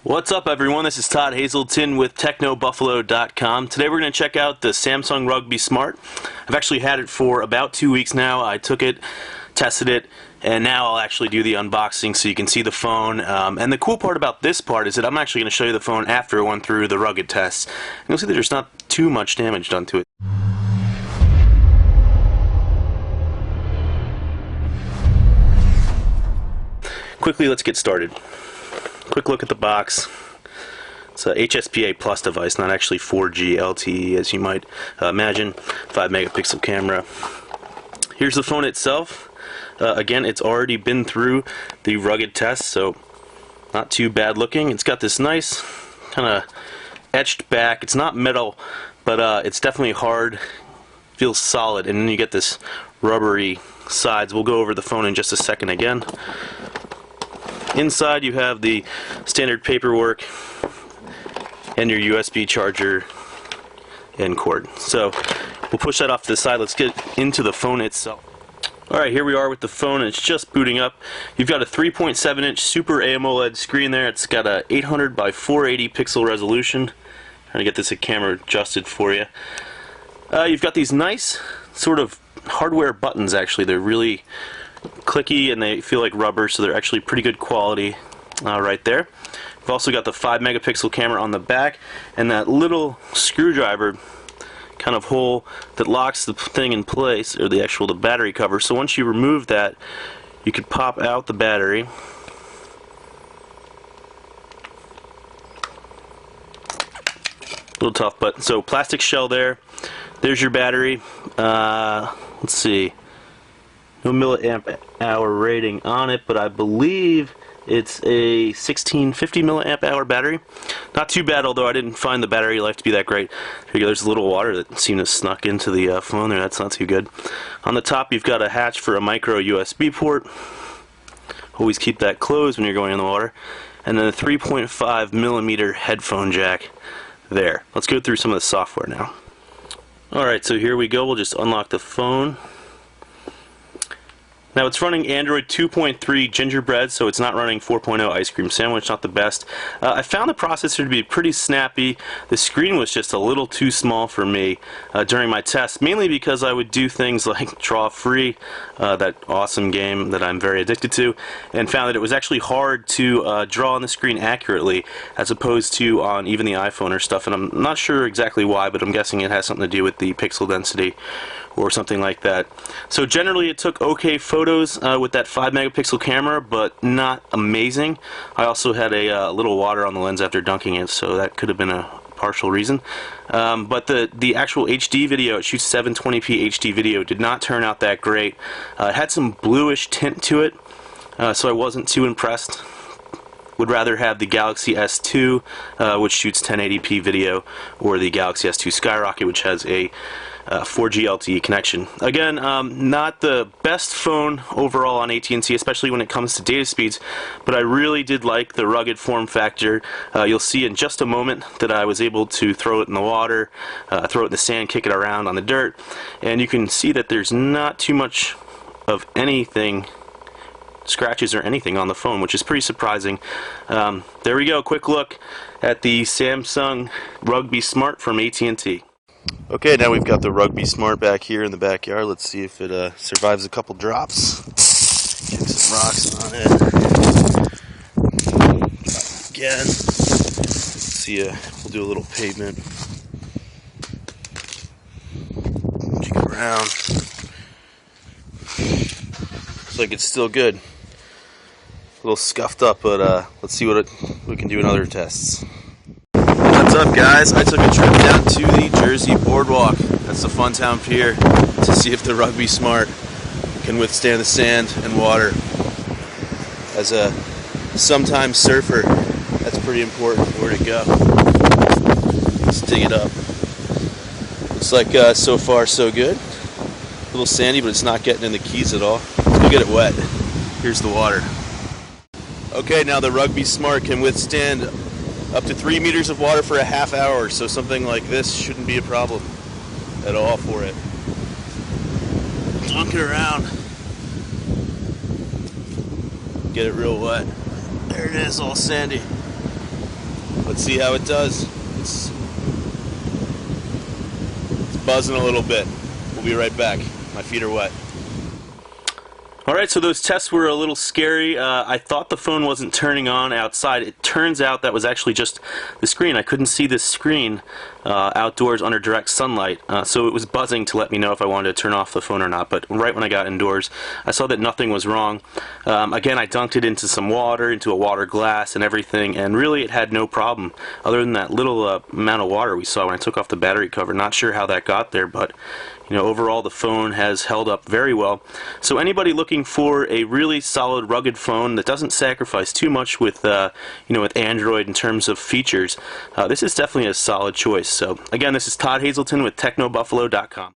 What's up, everyone? This is Todd Hazelton with TechnoBuffalo.com. Today we're going to check out the Samsung Rugby Smart. I've actually had it for about 2 weeks now. I took it, tested it, and now I'll actually do the unboxing so you can see the phone. And the cool part about this part is that I'm actually going to show you the phone after it went through the rugged tests. And you'll see that there's not too much damage done to it. Quickly, let's get started. Quick look at the box. It's a HSPA Plus device, not actually 4G LTE as you might imagine. 5 megapixel camera. Here's the phone itself. Again, it's already been through the rugged test, so not too bad looking. It's got this nice kind of etched back. It's not metal, but it's definitely hard. Feels solid, and then you get this rubbery sides. We'll go over the phone in just a second again. Inside you have the standard paperwork and your USB charger and cord. So we'll push that off to the side. Let's get into the phone itself. Alright, here we are with the phone, and it's just booting up. You've got a 3.7 inch Super AMOLED screen there. It's got a 800 by 480 pixel resolution. Trying to get this camera adjusted for you. You've got these nice sort of hardware buttons. Actually, they're really clicky and they feel like rubber, so they're actually pretty good quality right there. We've also got the 5 megapixel camera on the back and that little screwdriver kind of hole that locks the thing in place, or the battery cover. So once you remove that, you could pop out the battery. A little tough, but so plastic shell there. There's your battery. Let's see. No milliamp hour rating on it, but I believe it's a 1650 milliamp hour battery. Not too bad, although I didn't find the battery life to be that great. There's a little water that seemed to snuck into the phone there. That's not too good. On the top, you've got a hatch for a micro USB port. Always keep that closed when you're going in the water. And then a 3.5 millimeter headphone jack there. Let's go through some of the software now. Alright, so here we go. We'll just unlock the phone. Now it's running Android 2.3 Gingerbread, so it's not running 4.0 Ice Cream Sandwich, not the best. I found the processor to be pretty snappy. The screen was just a little too small for me during my test, mainly because I would do things like Draw Free, that awesome game that I'm very addicted to, and found that it was actually hard to draw on the screen accurately as opposed to on even the iPhone or stuff, and I'm not sure exactly why, but I'm guessing it has something to do with the pixel density or something like that. So generally it took okay photos with that 5 megapixel camera, but not amazing. I also had a little water on the lens after dunking it, so that could have been a partial reason. But the actual HD video, it shoots 720p HD video, did not turn out that great. It had some bluish tint to it, so I wasn't too impressed. Would rather have the Galaxy S2, which shoots 1080p video, or the Galaxy S2 Skyrocket, which has a 4G LTE connection. Again, not the best phone overall on AT&T, especially when it comes to data speeds, but I really did like the rugged form factor. You'll see in just a moment that I was able to throw it in the water, throw it in the sand, kick it around on the dirt, and you can see that there's not too much of anything, scratches or anything on the phone, which is pretty surprising. There we go, quick look at the Samsung Rugby Smart from AT&T. Okay, now we've got the Rugby Smart back here in the backyard. Let's see if it survives a couple drops. Kick some rocks on it. Again. Let's see, we'll do a little pavement. Kick it around. Looks like it's still good. A little scuffed up, but let's see what we can do in other tests. What's up, guys? I took a trip down to the Jersey Boardwalk. That's the Funtown Pier, to see if the Rugby Smart can withstand the sand and water. As a sometime surfer, that's pretty important where to go. Let's dig it up. Looks like so far so good. A little sandy, but it's not getting in the keys at all. Let's go get it wet. Here's the water. Okay, now the Rugby Smart can withstand up to 3 meters of water for a half hour, so something like this shouldn't be a problem at all for it. Dunk it around. Get it real wet. There it is, all sandy. Let's see how it does. It's buzzing a little bit. We'll be right back. My feet are wet. Alright, so those tests were a little scary. I thought the phone wasn't turning on outside. It turns out that was actually just the screen. I couldn't see this screen outdoors under direct sunlight, so it was buzzing to let me know if I wanted to turn off the phone or not. But right when I got indoors, I saw that nothing was wrong. Again, I dunked it into some water, into a water glass and everything, and really it had no problem other than that little amount of water we saw when I took off the battery cover. Not sure how that got there, but you know, overall the phone has held up very well. So anybody looking for a really solid, rugged phone that doesn't sacrifice too much with, you know, with Android in terms of features, this is definitely a solid choice. So again, this is Todd Hazelton with TechnoBuffalo.com.